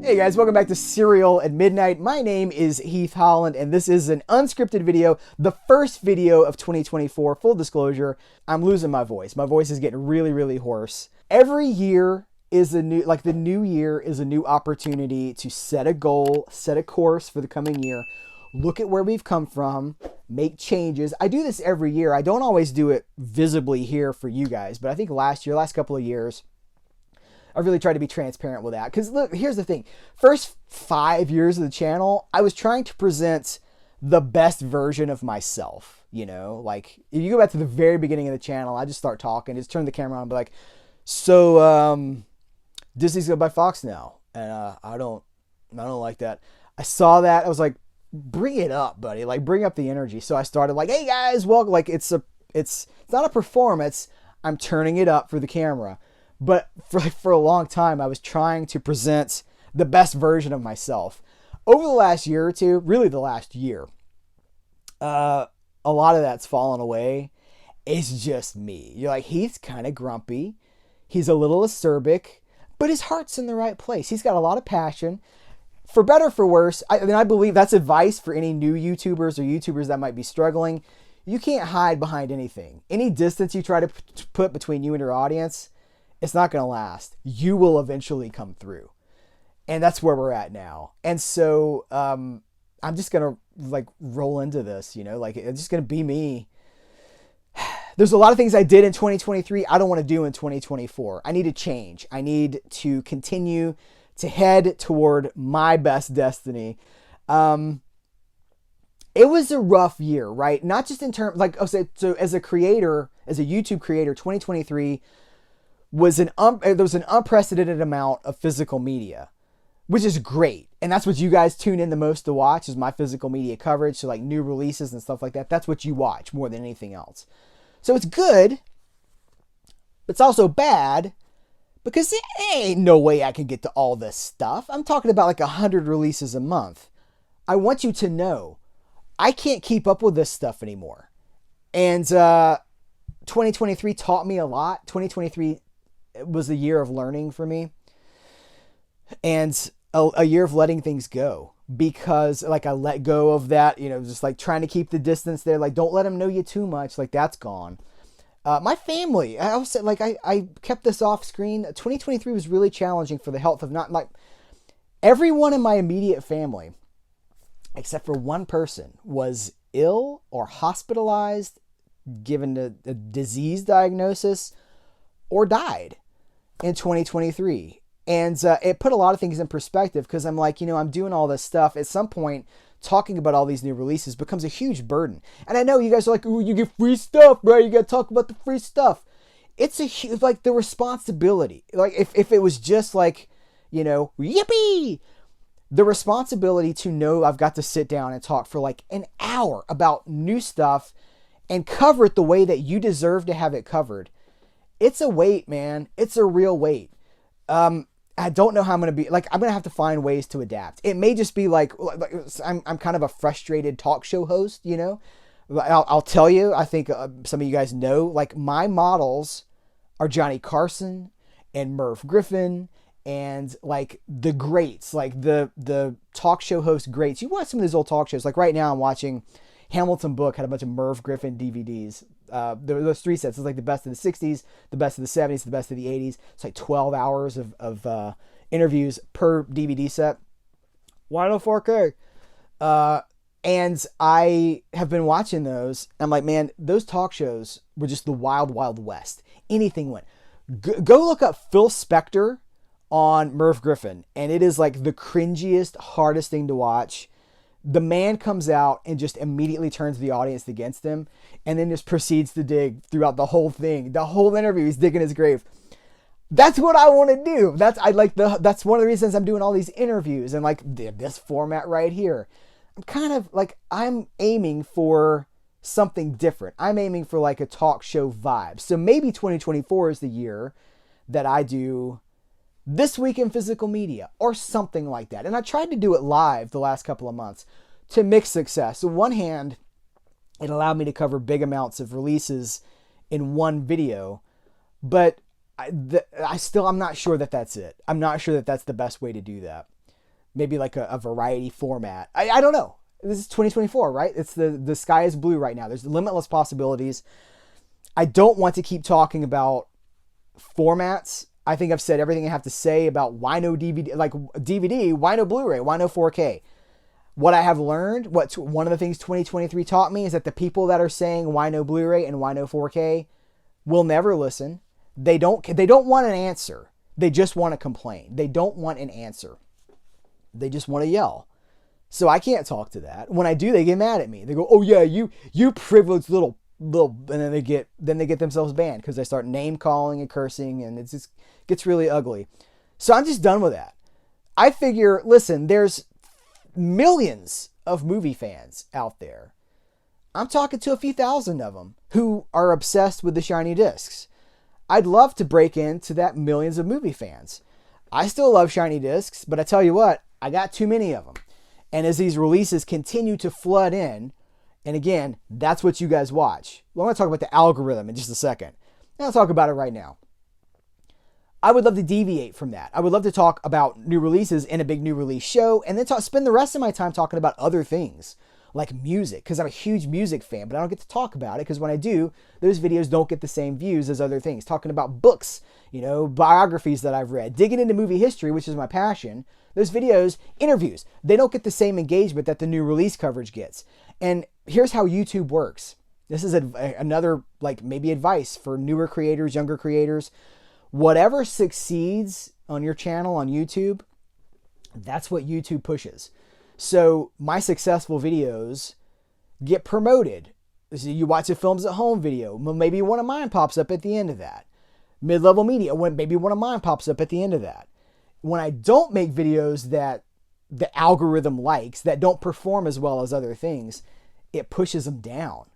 Hey guys, welcome back to Cereal at Midnight. My name is Heath Holland, and this is an unscripted video, the first video of 2024. Full disclosure, I'm losing my voice. My voice is getting really, really hoarse. Every year is a new, the new year is a new opportunity to set a goal, set a course for the coming year, look at where we've come from, make changes. I do this every year. I don't always do it visibly here for you guys, but I think last couple of years, I really tried to be transparent with that. Because look, here's the thing. First 5 years of the channel, I was trying to present the best version of myself. You know, like if you go back to the very beginning of the channel, I just start talking, just turn the camera on and be like, so Disney's going to buy Fox now. And I don't like that. I saw that. I was like, bring it up, buddy. Like bring up the energy. So I started like, hey guys, welcome. Like it's not a performance. I'm turning it up for the camera. But for a long time, I was trying to present the best version of myself. Over the last year or two, really the last year, a lot of that's fallen away. It's just me. You're like, he's kind of grumpy. He's a little acerbic, but his heart's in the right place. He's got a lot of passion. For better or for worse, I believe that's advice for any new YouTubers or YouTubers that might be struggling. You can't hide behind anything. Any distance you try to put between you and your audience, it's not going to last. You will eventually come through. And that's where we're at now. And so I'm just going to like roll into this, you know, like it's just going to be me. There's a lot of things I did in 2023 I don't want to do in 2024. I need to change. I need to continue to head toward my best destiny. It was a rough year, right? Not just in terms, like, so as a creator, as a YouTube creator, 2023 was there was an unprecedented amount of physical media, which is great. And that's what you guys tune in the most to watch is my physical media coverage. So like new releases and stuff like that. That's what you watch more than anything else. So it's good. But it's also bad because there ain't no way I can get to all this stuff. I'm talking about like 100 releases a month. I want you to know I can't keep up with this stuff anymore. And 2023 taught me a lot. 2023 was a year of learning for me and a year of letting things go because like I let go of that, you know, just like trying to keep the distance there. Like, don't let them know you too much. Like that's gone. My family, I also like, I kept this off screen. 2023 was really challenging for the health of not like everyone in my immediate family, except for one person was ill or hospitalized, given a disease diagnosis, or died in 2023. And it put a lot of things in perspective because I'm like, you know, I'm doing all this stuff. At some point, talking about all these new releases becomes a huge burden. And I know you guys are like, ooh, you get free stuff, bro. You got to talk about the free stuff. It's a huge, like the responsibility. Like if it was just like, you know, yippee, the responsibility to know I've got to sit down and talk for like an hour about new stuff and cover it the way that you deserve to have it covered. It's a weight, man. It's a real weight. I don't know how I'm going to be, like, I'm going to have to find ways to adapt. It may just be like I'm kind of a frustrated talk show host, you know? I'll tell you, I think some of you guys know, like, my models are Johnny Carson and Merv Griffin and, like, the greats, like, the talk show host greats. You watch some of these old talk shows. Like, right now I'm watching Hamilton Book, had a bunch of Merv Griffin DVDs. There were those 3 sets. It's like the best of the 60s, the best of the 70s, the best of the 80s. It's like 12 hours of interviews per DVD set. Why no 4K? And I have been watching those. I'm like, man, those talk shows were just the wild, wild west. Anything went. Go look up Phil Spector on Merv Griffin. And it is like the cringiest, hardest thing to watch. The man comes out and just immediately turns the audience against him and then just proceeds to dig throughout the whole thing. The whole interview, he's digging his grave. That's what I want to do. That's one of the reasons I'm doing all these interviews and like this format right here. I'm kind of like, I'm aiming for something different. I'm aiming for like a talk show vibe. So maybe 2024 is the year that I do This Week in Physical Media or something like that. And I tried to do it live the last couple of months to mixed success. On one hand, it allowed me to cover big amounts of releases in one video, but I'm not sure that that's it. I'm not sure that that's the best way to do that. maybe like a variety format. I don't know. This is 2024, right? It's the sky is blue right now. There's limitless possibilities. I don't want to keep talking about formats. I think I've said everything I have to say about why no DVD, like DVD, why no Blu-ray, why no 4K. What I have learned, one of the things 2023 taught me is that the people that are saying why no Blu-ray and why no 4K will never listen. They don't want an answer. They just want to complain. They don't want an answer. They just want to yell. So I can't talk to that. When I do, they get mad at me. They go, "Oh yeah, you privileged little," and then they get themselves banned because they start name calling and cursing, and it just gets really ugly. So I'm just done with that. I figure, listen, there's millions of movie fans out there. I'm talking to a few thousand of them who are obsessed with the shiny discs. I'd love to break into that millions of movie fans. I still love shiny discs, but I tell you what, I got too many of them. And as these releases continue to flood in, and again, that's what you guys watch. Well, I'm going to talk about the algorithm in just a second. And I'll talk about it right now. I would love to deviate from that. I would love to talk about new releases in a big new release show, and then spend the rest of my time talking about other things, like music, because I'm a huge music fan, but I don't get to talk about it, because when I do, those videos don't get the same views as other things. Talking about books, biographies that I've read, digging into movie history, which is my passion. Those videos, interviews, they don't get the same engagement that the new release coverage gets. And here's how YouTube works. This is another, maybe advice for newer creators, younger creators. Whatever succeeds on your channel on YouTube, that's what YouTube pushes. So my successful videos get promoted. So you watch a Films at Home video, maybe one of mine pops up at the end of that. Mid-level media, maybe one of mine pops up at the end of that. When I don't make videos that the algorithm likes, that don't perform as well as other things, it pushes them down.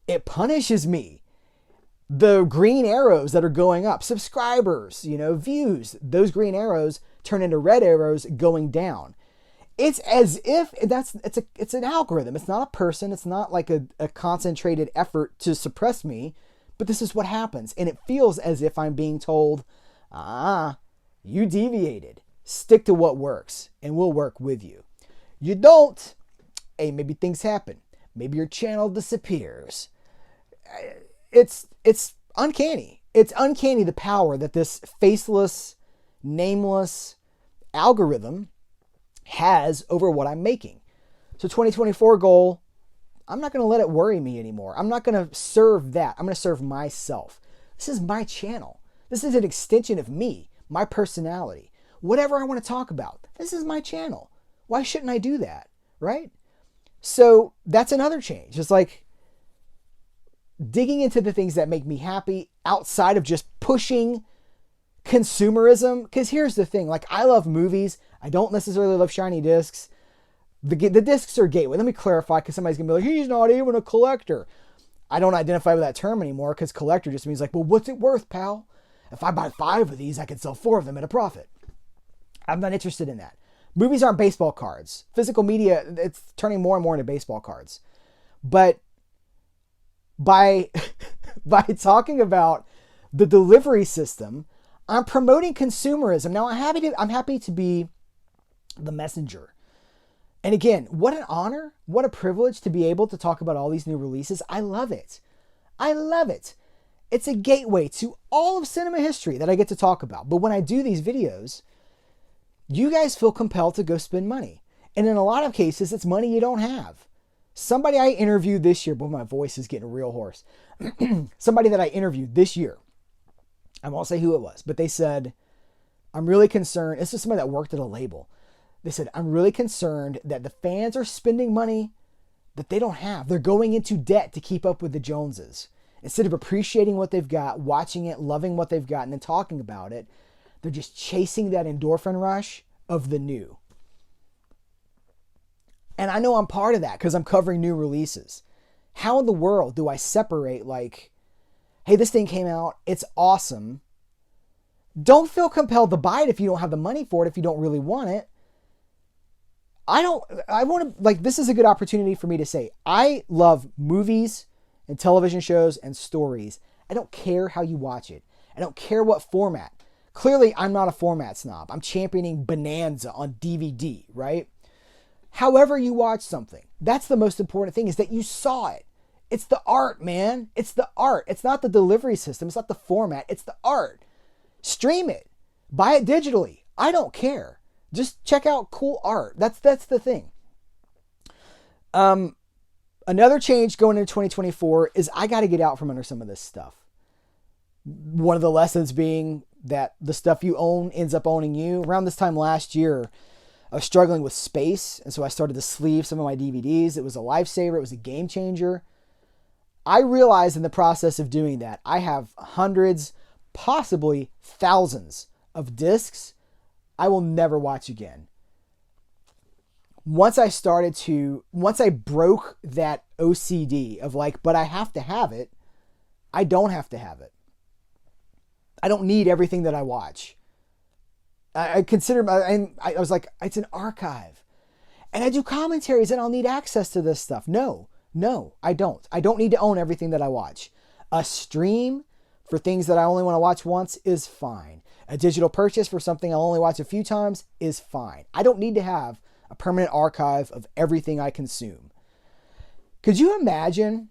It punishes me. The green arrows that are going up, subscribers, views, those green arrows turn into red arrows going down. It's as if it's an algorithm. It's not a person. It's not like a concentrated effort to suppress me, but this is what happens. And it feels as if I'm being told, you deviated. Stick to what works, and we'll work with you. You don't, hey, maybe things happen. Maybe your channel disappears. It's uncanny. It's uncanny the power that this faceless, nameless algorithm has over what I'm making. So 2024 goal, I'm not going to let it worry me anymore. I'm not going to serve that. I'm going to serve myself. This is my channel. This is an extension of me, my personality. Whatever I want to talk about, this is my channel. Why shouldn't I do that, right? So that's another change. It's like digging into the things that make me happy outside of just pushing consumerism. Because here's the thing, I love movies. I don't necessarily love shiny discs. The discs are gateway. Let me clarify, because somebody's going to be like, he's not even a collector. I don't identify with that term anymore, because collector just means well, what's it worth, pal? If I buy 5 of these, I can sell 4 of them at a profit. I'm not interested in that. Movies aren't baseball cards. Physical media, it's turning more and more into baseball cards. But by talking about the delivery system, I'm promoting consumerism. Now, I'm happy to be the messenger. And again, what an honor, what a privilege to be able to talk about all these new releases. I love it. I love it. It's a gateway to all of cinema history that I get to talk about. But when I do these videos, you guys feel compelled to go spend money. And in a lot of cases, it's money you don't have. Somebody I interviewed this year, boy, my voice is getting real hoarse. Somebody that I interviewed this year, I won't say who it was, but they said, I'm really concerned. This is somebody that worked at a label. They said, I'm really concerned that the fans are spending money that they don't have. They're going into debt to keep up with the Joneses. Instead of appreciating what they've got, watching it, loving what they've got, and then talking about it, they're just chasing that endorphin rush of the new. And I know I'm part of that because I'm covering new releases. How in the world do I separate hey, this thing came out, it's awesome. Don't feel compelled to buy it if you don't have the money for it, if you don't really want it. This is a good opportunity for me to say, I love movies and television shows and stories. I don't care how you watch it. I don't care what format. Clearly, I'm not a format snob. I'm championing Bonanza on DVD, right? However you watch something, that's the most important thing, is that you saw it. It's the art, man. It's the art. It's not the delivery system. It's not the format. It's the art. Stream it. Buy it digitally. I don't care. Just check out cool art. That's the thing. Another change going into 2024 is I got to get out from under some of this stuff. One of the lessons being that the stuff you own ends up owning you. Around this time last year, I was struggling with space, and so I started to sleeve some of my DVDs. It was a lifesaver. It was a game changer. I realized in the process of doing that, I have hundreds, possibly thousands of discs I will never watch again. Once I broke that OCD of like, but I have to have it, I don't have to have it. I don't need everything that I watch. I was like, it's an archive. And I do commentaries and I'll need access to this stuff. No, I don't. I don't need to own everything that I watch. A stream for things that I only want to watch once is fine. A digital purchase for something I'll only watch a few times is fine. I don't need to have a permanent archive of everything I consume. Could you imagine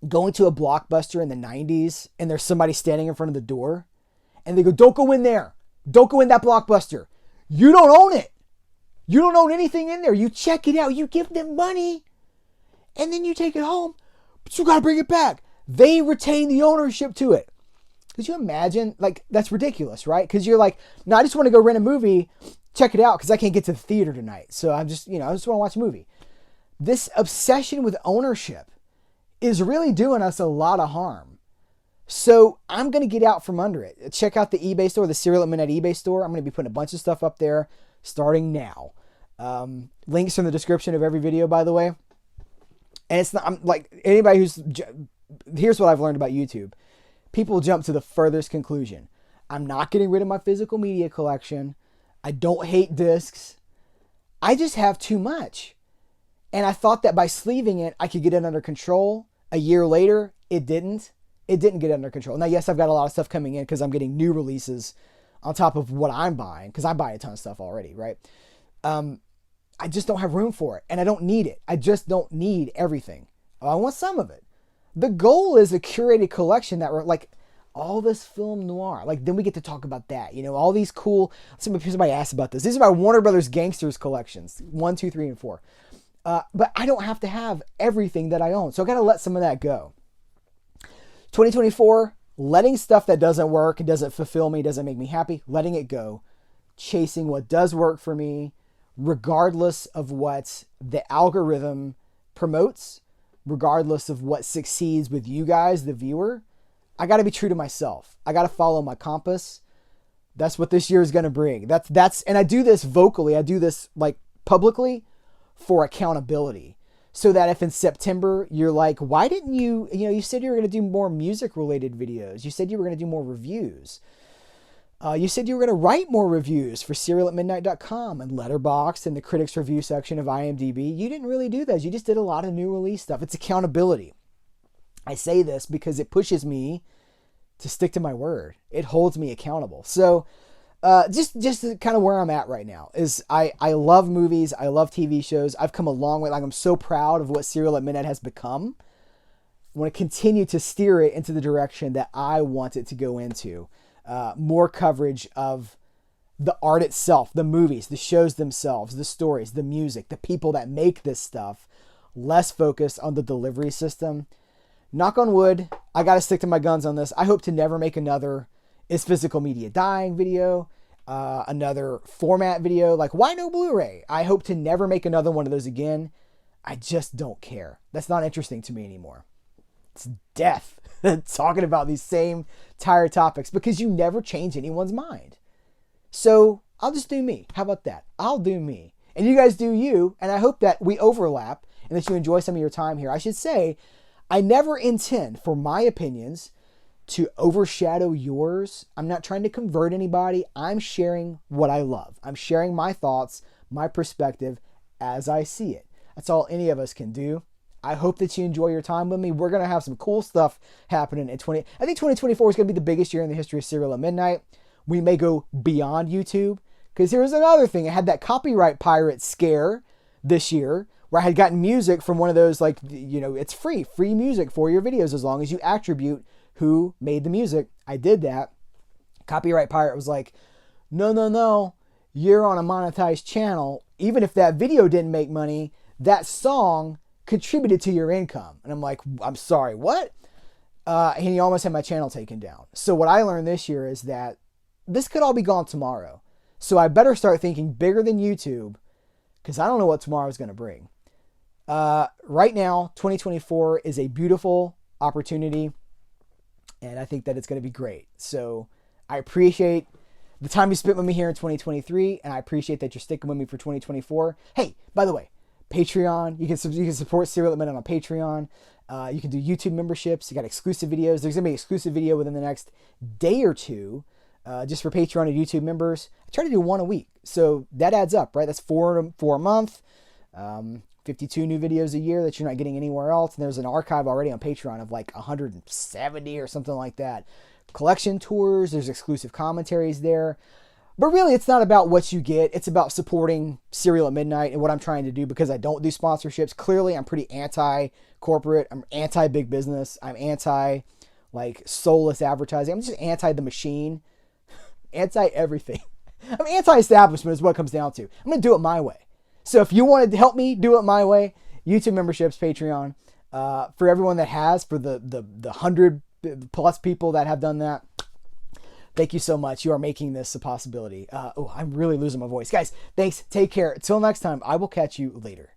going to a Blockbuster in the 90s and there's somebody standing in front of the door and they go, don't go in there. Don't go in that Blockbuster. You don't own it. You don't own anything in there. You check it out. You give them money and then you take it home, but you got to bring it back. They retain the ownership to it. Could you imagine? Like, that's ridiculous, right? Because you're like, no, I just want to go rent a movie, check it out because I can't get to the theater tonight. So I just want to watch a movie. This obsession with ownership is really doing us a lot of harm. So I'm going to get out from under it. Check out the eBay store, the Cereal at Midnight eBay store. I'm going to be putting a bunch of stuff up there starting now. Links in the description of every video, by the way. And it's not, I'm like, anybody here's what I've learned about YouTube. People jump to the furthest conclusion. I'm not getting rid of my physical media collection. I don't hate discs. I just have too much. And I thought that by sleeving it, I could get it under control. A year later, it didn't. It didn't get under control. Now, yes, I've got a lot of stuff coming in because I'm getting new releases on top of what I'm buying, because I buy a ton of stuff already, right? I just don't have room for it, and I don't need it. I just don't need everything. I want some of it. The goal is a curated collection that, like, all this film noir. Like, then we get to talk about that. You know, all these cool... Somebody asked about this. These are my Warner Brothers Gangsters collections. 1, 2, 3, and 4. But I don't have to have everything that I own. So I got to let some of that go. 2024, letting stuff that doesn't work, doesn't fulfill me, doesn't make me happy, letting it go. Chasing what does work for me, regardless of what the algorithm promotes, regardless of what succeeds with you guys, the viewer. I got to be true to myself. I got to follow my compass. That's what this year is going to bring. And I do this vocally. I do this like publicly for accountability. So that if in September you're like, why didn't you said you were going to do more music related videos. You said you were going to do more reviews. You said you were going to write more reviews for CerealAtMidnite.com and Letterboxd and the critics review section of IMDb. You didn't really do those. You just did a lot of new release stuff. It's accountability. I say this because it pushes me to stick to my word. It holds me accountable. So just kind of where I'm at right now is I love movies. I love TV shows. I've come a long way. Like, I'm so proud of what Cereal at Midnight has become. I want to continue to steer it into the direction that I want it to go into. More coverage of the art itself, the movies, the shows themselves, the stories, the music, the people that make this stuff. Less focus on the delivery system. Knock on wood, I got to stick to my guns on this. I hope to never make another Is Physical Media Dying video, another format video, like why no Blu-ray? I hope to never make another one of those again. I just don't care. That's not interesting to me anymore. It's death talking about these same tired topics because you never change anyone's mind. So I'll just do me. How about that? I'll do me. And you guys do you. And I hope that we overlap and that you enjoy some of your time here. I should say, I never intend for my opinions to overshadow yours. I'm not trying to convert anybody. I'm sharing what I love. I'm sharing my thoughts, my perspective as I see it. That's all any of us can do. I hope that you enjoy your time with me. We're going to have some cool stuff happening in I think 2024 is going to be the biggest year in the history of Serial at Midnight. We may go beyond YouTube, because here's another thing. I had that copyright pirate scare this year where I had gotten music from one of those, like, you know, it's free music for your videos as long as you attribute who made the music. I did that. Copyright pirate was like, no, you're on a monetized channel. Even if that video didn't make money, that song contributed to your income. And I'm like, I'm sorry, what? And he almost had my channel taken down. So what I learned this year is that this could all be gone tomorrow. So I better start thinking bigger than YouTube, because I don't know what tomorrow's going to bring. Right now, 2024 is a beautiful opportunity, and I think that it's going to be great. So I appreciate the time you spent with me here in 2023, and I appreciate that you're sticking with me for 2024. Hey, by the way, Patreon, you can support Serial at Midnight on Patreon. You can do YouTube memberships. You got exclusive videos. There's going to be an exclusive video within the next day or two, just for Patreon and YouTube members. I try to do one a week, so that adds up, right? That's four a month, 52 new videos a year that you're not getting anywhere else. And there's an archive already on Patreon of like 170 or something like that. Collection tours, there's exclusive commentaries there. But really, it's not about what you get. It's about supporting Serial at Midnight and what I'm trying to do, because I don't do sponsorships. Clearly, I'm pretty anti-corporate. I'm anti-big business. I'm anti-like soulless advertising. I'm just anti the machine. Anti-everything. I'm anti-establishment is what it comes down to. I'm going to do it my way. So if you wanted to help me do it my way, YouTube memberships, Patreon, for everyone that has, for the 100 plus people that have done that, thank you so much. You are making this a possibility. I'm really losing my voice. Guys, thanks. Take care. Until next time, I will catch you later.